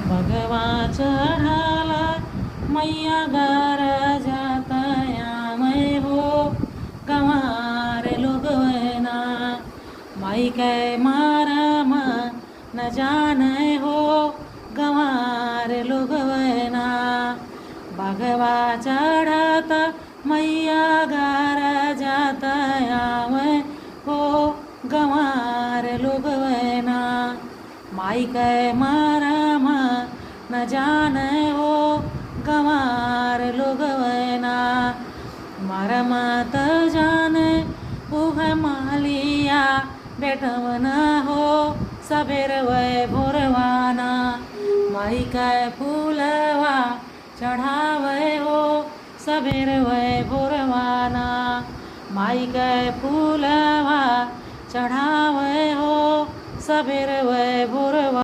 भगवा चढ़ाला मैया गार जातया मैं हो गंवार लोग वैना माई के मारम न जाने हो गंवार लोग वैना भगवा चढ़त मैया गार जातया मैं हो गंवार लोग वैना माई के मारम न जाने हो गंवार लोग वैना मरम त जाने उह मालिया बेटवन हो सबेर वै भोरवाना माई के फूलवा चढ़ावे हो सबेर वै भोरवाना माई के फूलवा चढ़ावे हो सबेर वै भोरवा।